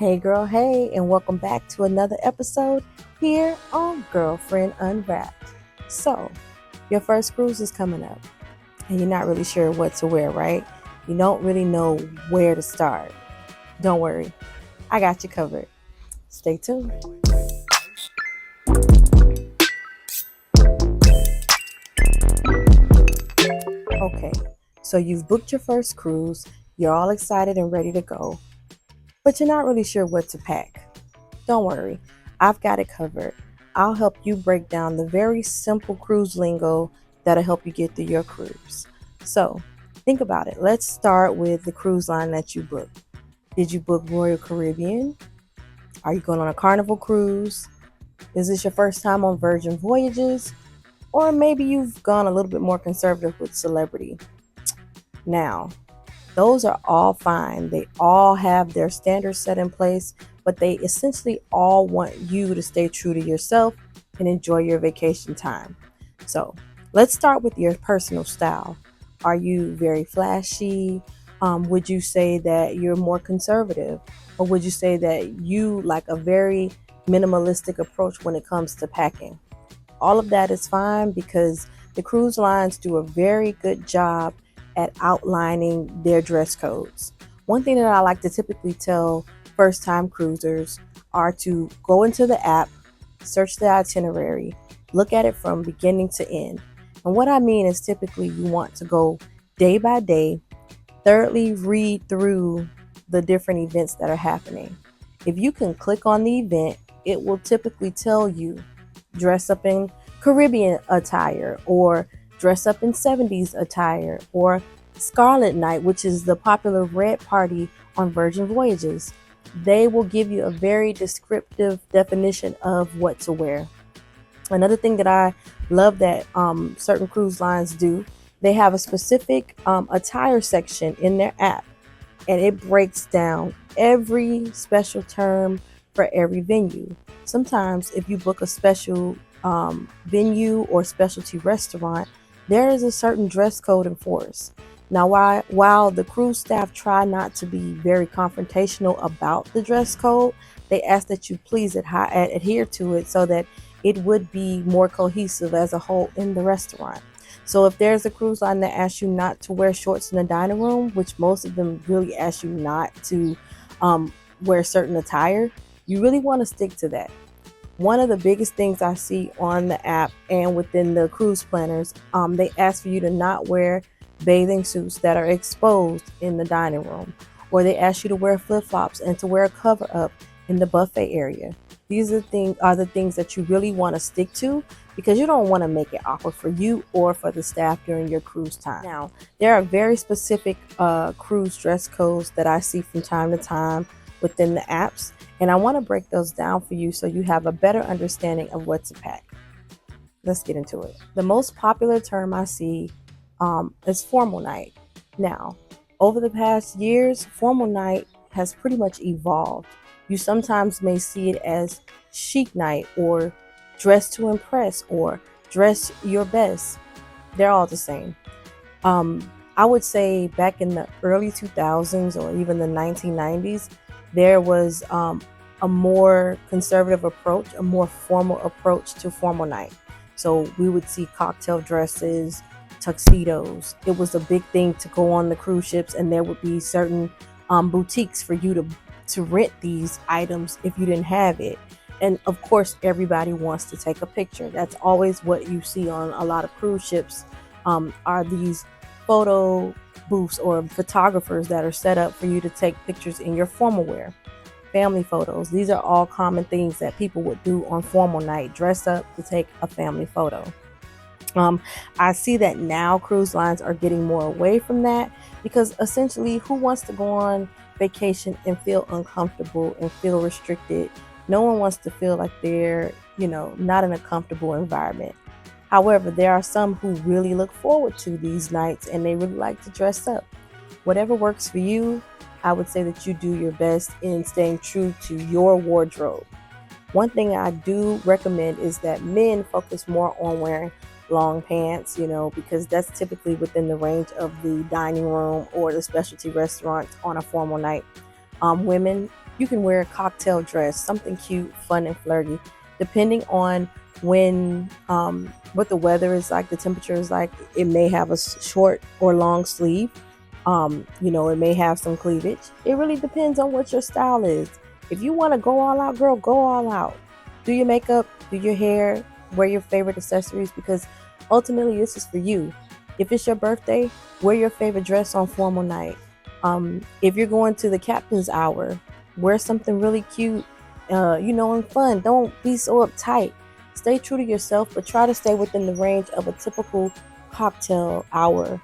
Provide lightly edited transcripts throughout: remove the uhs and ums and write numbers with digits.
Hey girl, hey, and welcome back to another episode here on Girlfriend Unwrapped. So, your first cruise is coming up, and you're not really sure what to wear, right? You don't really know where to start. Don't worry, I got you covered. Stay tuned. Okay, so you've booked your first cruise, you're all excited and ready to go, but you're not really sure what to pack. Don't worry, I've got it covered. I'll help you break down the very simple cruise lingo that'll help you get through your cruise. So, think about it. Let's start with the cruise line that you booked. Did you book Royal Caribbean? Are you going on a Carnival cruise? Is this your first time on Virgin Voyages? Or maybe you've gone a little bit more conservative with Celebrity. Now, those are all fine. They all have their standards set in place, but they essentially all want you to stay true to yourself and enjoy your vacation time. So let's start with your personal style. Are you very flashy? Would you say that you're more conservative? Or would you say that you like a very minimalistic approach when it comes to packing? All of that is fine because the cruise lines do a very good job at outlining their dress codes. One thing that I like to typically tell first time cruisers are to go into the app, search the itinerary, look at it from beginning to end. And what I mean is typically you want to go day by day, thirdly read through the different events that are happening. If you can click on the event, it will typically tell you dress up in Caribbean attire or dress up in 70s attire or Scarlet Night, which is the popular red party on Virgin Voyages. They will give you a very descriptive definition of what to wear. Another thing that I love that certain cruise lines do, they have a specific attire section in their app, and it breaks down every special term for every venue. Sometimes if you book a special venue or specialty restaurant, there is a certain dress code enforced. Now, while the cruise staff try not to be very confrontational about the dress code, they ask that you please adhere to it so that it would be more cohesive as a whole in the restaurant. So if there's a cruise line that asks you not to wear shorts in the dining room, which most of them really ask you not to wear certain attire, you really want to stick to that. One of the biggest things I see on the app and within the cruise planners, they ask for you to not wear bathing suits that are exposed in the dining room, or they ask you to wear flip-flops and to wear a cover up in the buffet area. These are the things that you really want to stick to because you don't want to make it awkward for you or for the staff during your cruise time. Now, there are very specific cruise dress codes that I see from time to time within the apps, and I want to break those down for you so you have a better understanding of what to pack. Let's get into it. The most popular term I see is formal night. Now, over the past years, formal night has pretty much evolved. You sometimes may see it as chic night or dress to impress or dress your best. They're all the same. I would say back in the early 2000s or even the 1990s, there was a more conservative approach, a more formal approach to formal night. So we would see cocktail dresses, tuxedos. It was a big thing to go on the cruise ships, and there would be certain boutiques for you to rent these items if you didn't have it. And of course, everybody wants to take a picture. That's always what you see on a lot of cruise ships, are these photo booths or photographers that are set up for you to take pictures in your formal wear. Family photos. These are all common things that people would do on formal night, dress up to take a family photo. I see that now cruise lines are getting more away from that because essentially, who wants to go on vacation and feel uncomfortable and feel restricted? No one wants to feel like they're, not in a comfortable environment. However, there are some who really look forward to these nights and they really like to dress up. Whatever works for you, I would say that you do your best in staying true to your wardrobe. One thing I do recommend is that men focus more on wearing long pants, because that's typically within the range of the dining room or the specialty restaurants on a formal night. Women You can wear a cocktail dress, something cute, fun, and flirty, depending on what the weather is like, the temperature is like. It may have a short or long sleeve. It may have some cleavage. It really depends on what your style is. If you want to go all out, girl, go all out. Do your makeup, do your hair, wear your favorite accessories, because ultimately this is for you. If it's your birthday, wear your favorite dress on formal night. If you're going to the captain's hour, wear something really cute, and fun. Don't be so uptight. Stay true to yourself, but try to stay within the range of a typical cocktail hour,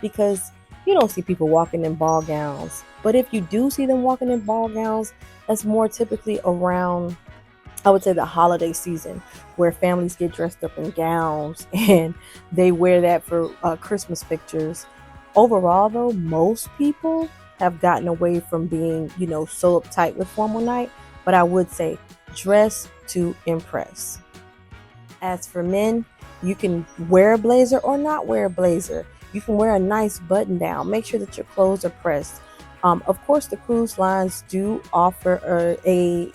because you don't see people walking in ball gowns. But if you do see them walking in ball gowns, that's more typically around, I would say, the holiday season, where families get dressed up in gowns and they wear that for Christmas pictures. Overall, though, most people have gotten away from being, so uptight with formal night. But I would say dress to impress. As for men, you can wear a blazer or not wear a blazer. You can wear a nice button down. Make sure that your clothes are pressed. Of course, the cruise lines do offer a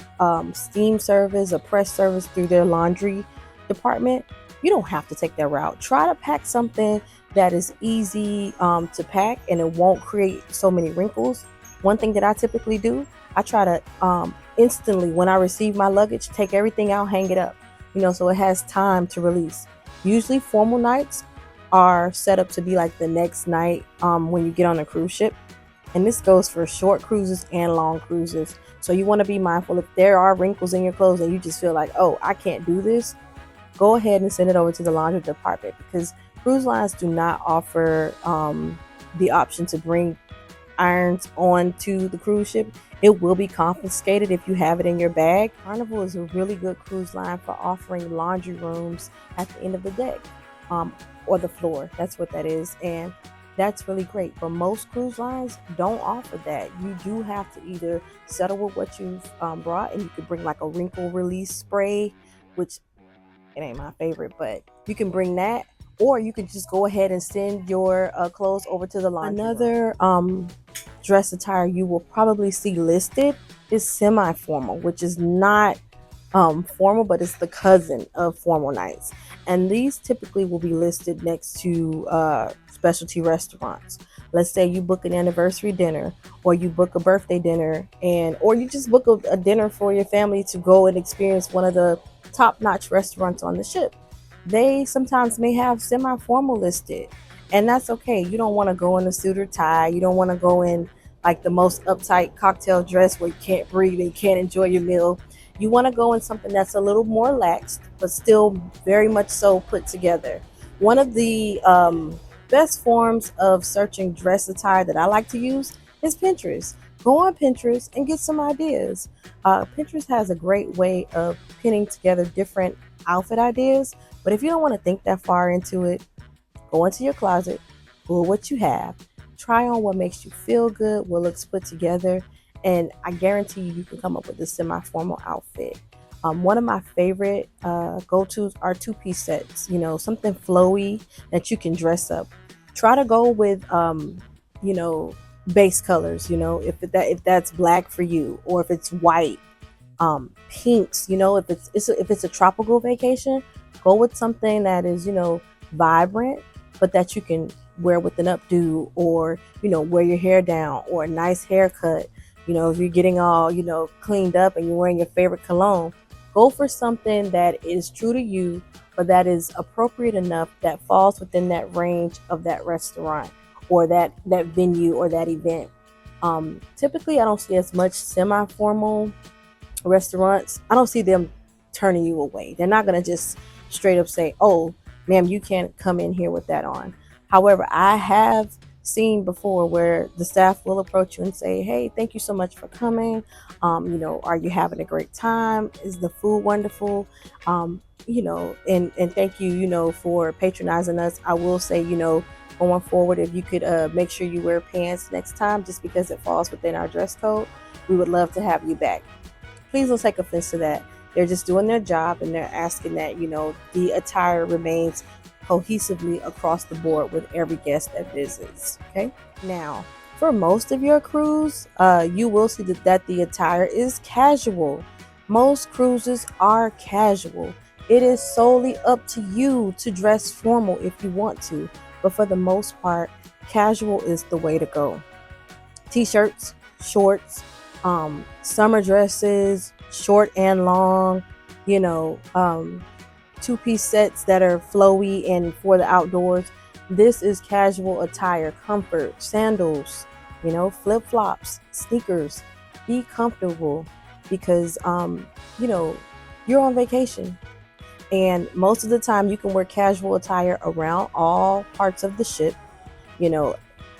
steam service, a press service through their laundry department. You don't have to take that route. Try to pack something that is easy to pack and it won't create so many wrinkles. One thing that I typically do, I try to instantly, when I receive my luggage, take everything out, hang it up, so it has time to release. Usually formal nights are set up to be like the next night when you get on a cruise ship. And this goes for short cruises and long cruises. So you want to be mindful if there are wrinkles in your clothes and you just feel like, oh, I can't do this, go ahead and send it over to the laundry department, because cruise lines do not offer the option to bring irons onto the cruise ship. It will be confiscated if you have it in your bag. Carnival is a really good cruise line for offering laundry rooms at the end of the deck, or the floor. That's what that is. And that's really great. But most cruise lines don't offer that. You do have to either settle with what you've brought, and you could bring like a wrinkle release spray, which it ain't my favorite, but you can bring that, or you could just go ahead and send your clothes over to the laundry. Another dress attire you will probably see listed is semi-formal, which is not formal, but it's the cousin of formal nights. And these typically will be listed next to specialty restaurants. Let's say you book an anniversary dinner, or you book a birthday dinner, or you just book a dinner for your family to go and experience one of the top-notch restaurants on the ship. They sometimes may have semi-formal listed, and that's okay. You don't want to go in a suit or tie. You don't want to go in like the most uptight cocktail dress where you can't breathe and you can't enjoy your meal. You want to go in something that's a little more laxed, but still very much so put together. One of the best forms of searching dress attire that I like to use is Pinterest. Go on Pinterest and get some ideas. Pinterest has a great way of pinning together different outfit ideas, but if you don't want to think that far into it, go into your closet, pull what you have, try on what makes you feel good, what looks put together, and I guarantee you can come up with a semi-formal outfit. One of my favorite go-tos are two-piece sets, something flowy that you can dress up. Try to go with, base colors, if that's black for you, or if it's white, pinks, if it's a tropical vacation, go with something that is, vibrant, but that you can wear with an updo, or, wear your hair down, or a nice haircut. If you're getting all, cleaned up and you're wearing your favorite cologne, go for something that is true to you, but that is appropriate enough that falls within that range of that restaurant, or that venue, or that event. Typically, I don't see as much semi-formal restaurants. I don't see them turning you away. They're not going to just straight up say, oh, ma'am, you can't come in here with that on. However, I have seen before where the staff will approach you and say, hey, thank you so much for coming. Are you having a great time? Is the food wonderful? And thank you, for patronizing us. I will say, going forward, if you could make sure you wear pants next time, just because it falls within our dress code, we would love to have you back. Please don't take offense to that. They're just doing their job, and they're asking that, the attire remains cohesively across the board with every guest that visits. Okay. Now, For most of your cruise, you will see that the attire is casual. Most cruises are casual. It is solely up to you to dress formal if you want to, but for the most part, casual is the way to go. T-shirts, shorts, summer dresses, short and long, you know, two-piece sets that are flowy and for the outdoors. This is casual attire, comfort, sandals, flip-flops, sneakers. Be comfortable because you know, you're on vacation. And most of the time you can wear casual attire around all parts of the ship, you know,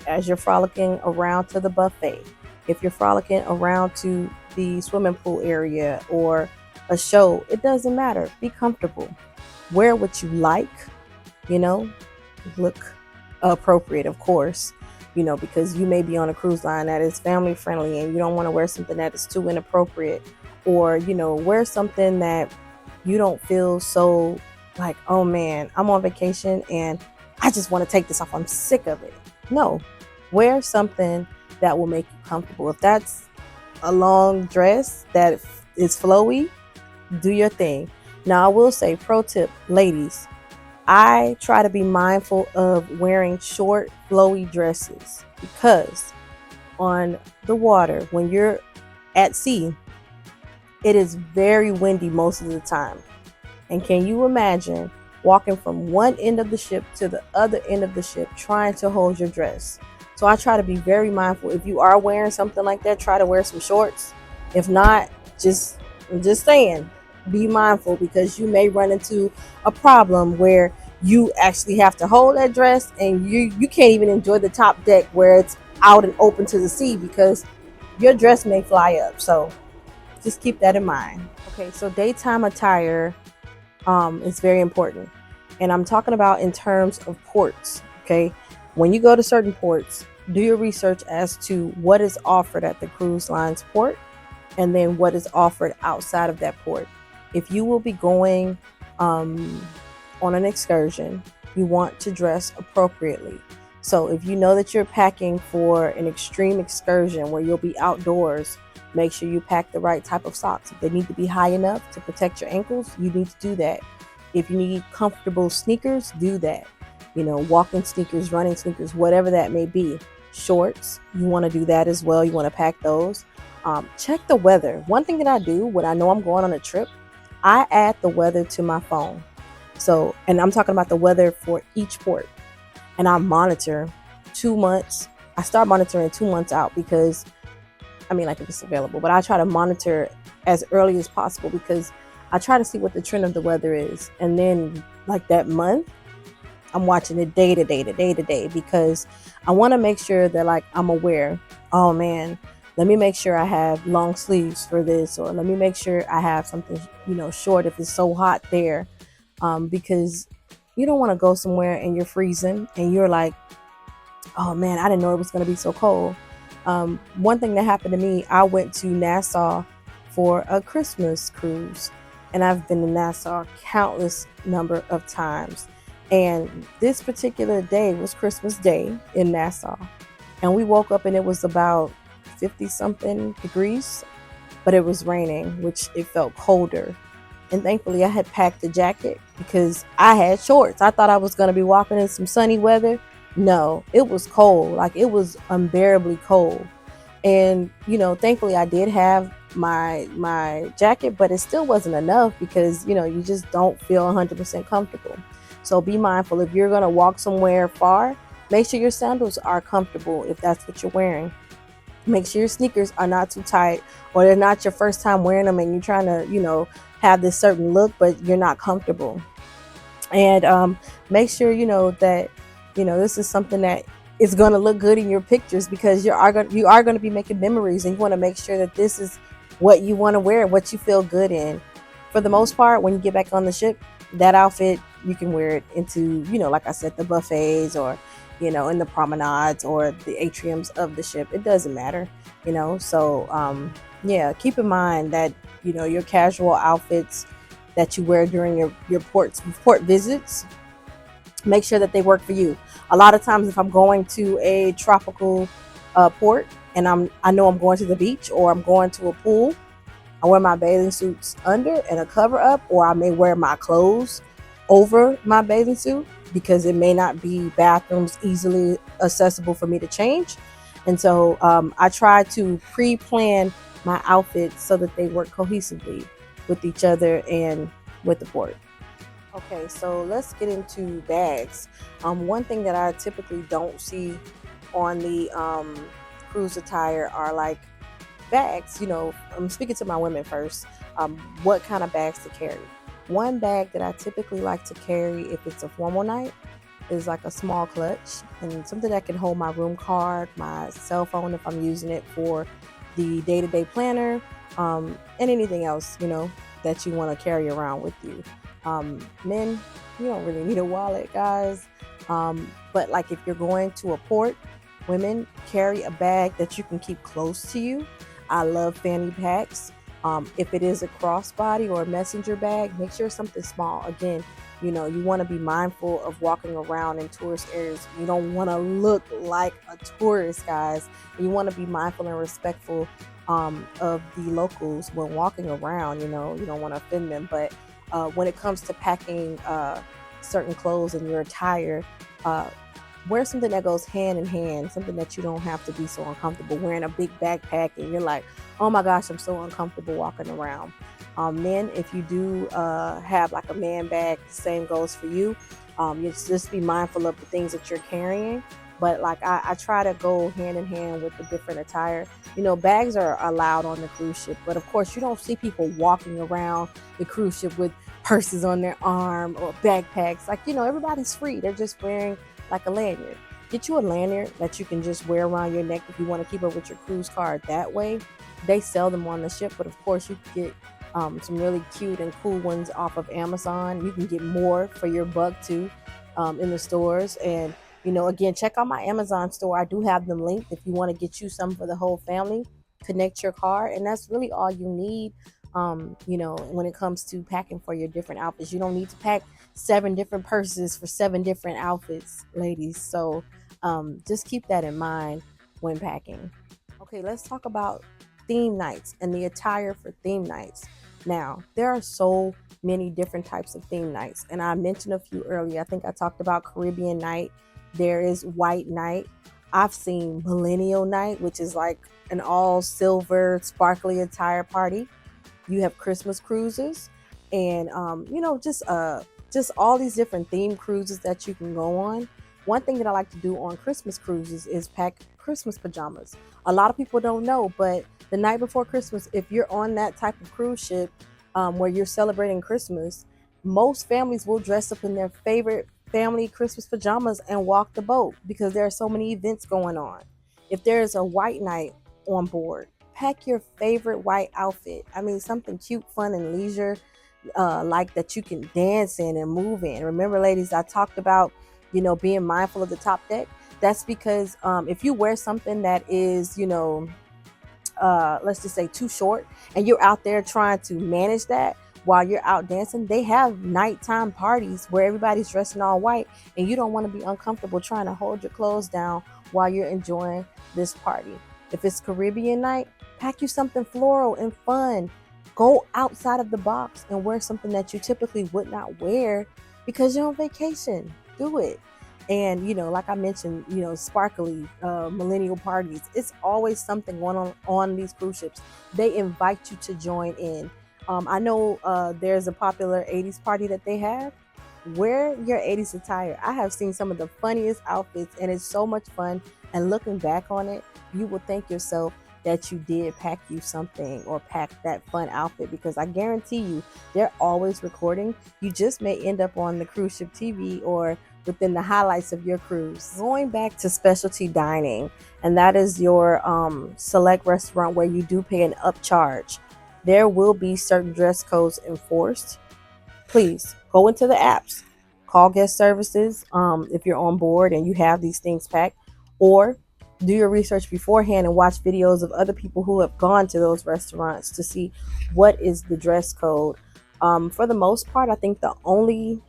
as you're frolicking around to the buffet. If you're frolicking around to the swimming pool area or a show, it doesn't matter. Be comfortable. Wear what you like, you know, look appropriate, of course, because you may be on a cruise line that is family friendly and you don't want to wear something that is too inappropriate, or, wear something that you don't feel so like, oh man, I'm on vacation and I just want to take this off. I'm sick of it. No, wear something that will make you comfortable. If that's a long dress that is flowy, do your thing. Now, I will say, pro tip, ladies, I try to be mindful of wearing short, flowy dresses because on the water, when you're at sea, it is very windy most of the time. And can you imagine walking from one end of the ship to the other end of the ship trying to hold your dress? So I try to be very mindful. If you are wearing something like that, try to wear some shorts. If not, I'm just saying, be mindful because you may run into a problem where you actually have to hold that dress and you can't even enjoy the top deck where it's out and open to the sea because your dress may fly up. So just keep that in mind. Okay, so daytime attire is very important. And I'm talking about in terms of ports. Okay, when you go to certain ports, do your research as to what is offered at the cruise line's port and then what is offered outside of that port. If you will be going on an excursion, you want to dress appropriately. So if you know that you're packing for an extreme excursion where you'll be outdoors, make sure you pack the right type of socks. If they need to be high enough to protect your ankles, you need to do that. If you need comfortable sneakers, do that. Walking sneakers, running sneakers, whatever that may be. Shorts, you want to do that as well. You want to pack those. Check the weather. One thing that I do when I know I'm going on a trip, I add the weather to my phone. So, and I'm talking about the weather for each port. And I monitor 2 months. I start monitoring 2 months out because, if it's available, but I try to monitor as early as possible because I try to see what the trend of the weather is. And then like that month, I'm watching it day to day because I want to make sure that like I'm aware, oh man, let me make sure I have long sleeves for this, or let me make sure I have something, short if it's so hot there. Because you don't want to go somewhere and you're freezing and you're like, oh man, I didn't know it was going to be so cold. One thing that happened to me, I went to Nassau for a Christmas cruise, and I've been to Nassau countless number of times. And this particular day was Christmas Day in Nassau. And we woke up and it was about 50 something degrees, but it was raining, which it felt colder. And thankfully I had packed a jacket because I had shorts. I thought I was going to be walking in some sunny weather. No, it was cold. Like it was unbearably cold. And, thankfully I did have my jacket, but it still wasn't enough because, you just don't feel 100% comfortable. So be mindful. If you're going to walk somewhere far, make sure your sandals are comfortable if that's what you're wearing. Make sure your sneakers are not too tight, or they're not your first time wearing them and you're trying to, have this certain look, but you're not comfortable. And make sure, that, this is something that is going to look good in your pictures because you are going to be making memories, and you want to make sure that this is what you want to wear, what you feel good in. For the most part, when you get back on the ship, that outfit, you can wear it into, like I said, the buffets or, in the promenades or the atriums of the ship. It doesn't matter, So, keep in mind that, your casual outfits that you wear during your port visits, make sure that they work for you. A lot of times if I'm going to a tropical port and I know I'm going to the beach or I'm going to a pool, I wear my bathing suits under and a cover up, or I may wear my clothes over my bathing suit because it may not be bathrooms easily accessible for me to change. And so I try to pre plan my outfits so that they work cohesively with each other and with the port. Okay, so let's get into bags. One thing that I typically don't see on the cruise attire are like bags. I'm speaking to my women first. What kind of bags to carry? One bag that I typically like to carry if it's a formal night is like a small clutch and something that can hold my room card, my cell phone if I'm using it for the day-to-day planner, and anything else that you want to carry around with you. Men, you don't really need a wallet, guys. But like if you're going to a port, women carry a bag that you can keep close to you. I love fanny packs. If it is a crossbody or a messenger bag, make sure it's something small. Again, you want to be mindful of walking around in tourist areas. You don't want to look like a tourist, guys. You want to be mindful and respectful of the locals when walking around. You don't want to offend them. But when it comes to packing certain clothes in your attire, uh, wear something that goes hand in hand, something that you don't have to be so uncomfortable wearing a big backpack and you're like, oh my gosh, I'm so uncomfortable walking around. Men, if you do have like a man bag, the same goes for you. You just be mindful of the things that you're carrying. But like I try to go hand in hand with the different attire. Bags are allowed on the cruise ship, but of course you don't see people walking around the cruise ship with purses on their arm or backpacks. Like, everybody's free. They're just wearing like a lanyard. Get you a lanyard that you can just wear around your neck if you want to keep up with your cruise card that way. They sell them on the ship, but of course you can get some really cute and cool ones off of Amazon. You can get more for your buck too in the stores. And again, check out my Amazon store. I do have them linked if you want to get you some for the whole family. Connect your card, and that's really all you need. When it comes to packing for your different outfits, you don't need to pack 7 different purses for 7 different outfits, ladies. So just keep that in mind when packing. Okay, let's talk about theme nights and the attire for theme nights. Now, there are so many different types of theme nights, and I mentioned a few earlier. I think I talked about Caribbean night. There is white night. I've seen millennial night, which is like an all silver, sparkly attire party. You have Christmas cruises, and just all these different theme cruises that you can go on. One thing that I like to do on Christmas cruises is pack Christmas pajamas. A lot of people don't know, but the night before Christmas, if you're on that type of cruise ship where you're celebrating Christmas, most families will dress up in their favorite family Christmas pajamas and walk the boat because there are so many events going on. If there's a white night on board, pack your favorite white outfit. I mean, something cute, fun, and leisure, like that you can dance in and move in. Remember, ladies, I talked about, being mindful of the top deck. That's because if you wear something that is, let's just say too short, and you're out there trying to manage that while you're out dancing, they have nighttime parties where everybody's dressed in all white, and you don't want to be uncomfortable trying to hold your clothes down while you're enjoying this party. If it's Caribbean night, pack you something floral and fun. Go outside of the box and wear something that you typically would not wear because you're on vacation. Do it. And like I mentioned, sparkly millennial parties. It's always something going on these cruise ships. They invite you to join in. I know there's a popular 80s party that they have. Wear your 80s attire. I have seen some of the funniest outfits, and it's so much fun. And looking back on it, you will thank yourself that you did pack you something or pack that fun outfit, because I guarantee you they're always recording. You just may end up on the cruise ship TV or within the highlights of your cruise. Going back to specialty dining, and that is your select restaurant where you do pay an upcharge. There will be certain dress codes enforced. Please go into the apps, call guest services if you're on board and you have these things packed, or do your research beforehand and watch videos of other people who have gone to those restaurants to see what is the dress code. For the most part, I think the only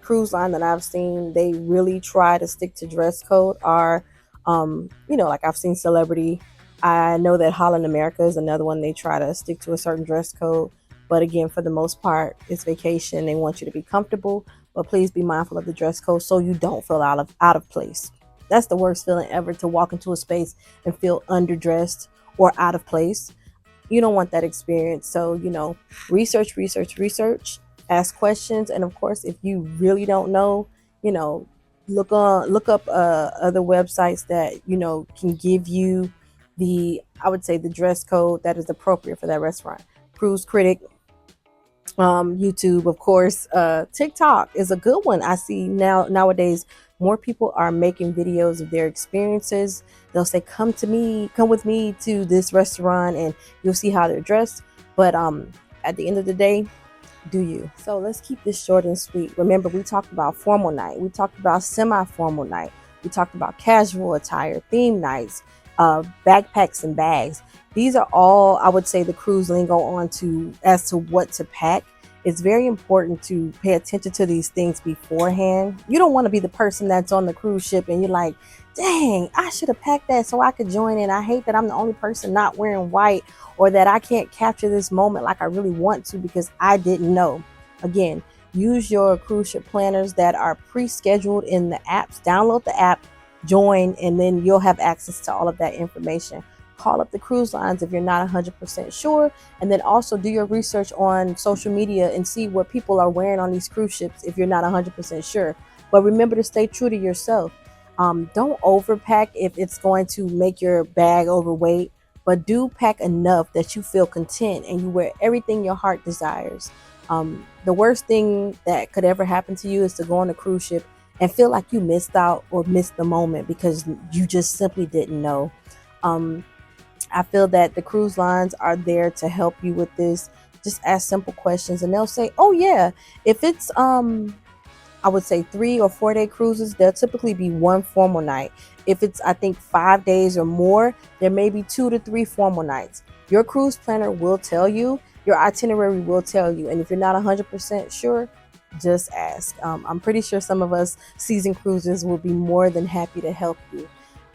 cruise line that I've seen they really try to stick to dress code are Like I've seen Celebrity. I know that Holland America is another one. They try to stick to a certain dress code. But again, for the most part, it's vacation. They want you to be comfortable, but please be mindful of the dress code so you don't feel out of place. That's the worst feeling ever, to walk into a space and feel underdressed or out of place. You don't want that experience. So, research, research, research, ask questions. And of course, if you really don't know, you know, look up other websites that, can give you I would say, the dress code that is appropriate for that restaurant. Cruise Critic, YouTube, of course. TikTok is a good one. I see nowadays more people are making videos of their experiences. They'll say, come with me to this restaurant and you'll see how they're dressed. But at the end of the day, do you? So let's keep this short and sweet. Remember, we talked about formal night, we talked about semi-formal night, we talked about casual attire, theme nights, backpacks and bags. These are all, I would say, the cruise lingo on to as to what to pack. It's very important to pay attention to these things beforehand. You don't want to be the person that's on the cruise ship and you're like, dang, I should have packed that so I could join in. I hate that I'm the only person not wearing white, or that I can't capture this moment like I really want to because I didn't know. Again, use your cruise ship planners that are pre-scheduled in the apps. Download the app, join, and then you'll have access to all of that information. Call up the cruise lines if you're not 100% sure, and then also do your research on social media and see what people are wearing on these cruise ships if you're not 100% sure. But remember to stay true to yourself. Don't overpack if it's going to make your bag overweight, but do pack enough that you feel content and you wear everything your heart desires. The worst thing that could ever happen to you is to go on a cruise ship and feel like you missed out or missed the moment because you just simply didn't know. Um, I feel that the cruise lines are there to help you with this. Just ask simple questions and they'll say, "Oh yeah, if it's I would say 3 or 4 day cruises, there'll typically be one formal night. If it's, I think, 5 days or more, there may be 2 to 3 formal nights." Your cruise planner will tell you, your itinerary will tell you. And if you're not 100% sure, just ask. I'm pretty sure some of us seasoned cruisers will be more than happy to help you.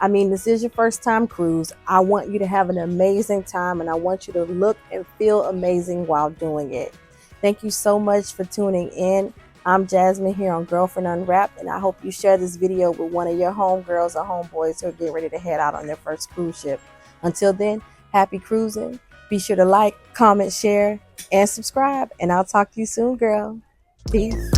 I mean, this is your first time cruise. I want you to have an amazing time and I want you to look and feel amazing while doing it. Thank you so much for tuning in. I'm Jasmine here on Girlfriend Unwrapped, and I hope you share this video with one of your homegirls or homeboys who are getting ready to head out on their first cruise ship. Until then, happy cruising. Be sure to like, comment, share, and subscribe, and I'll talk to you soon, girl. Peace.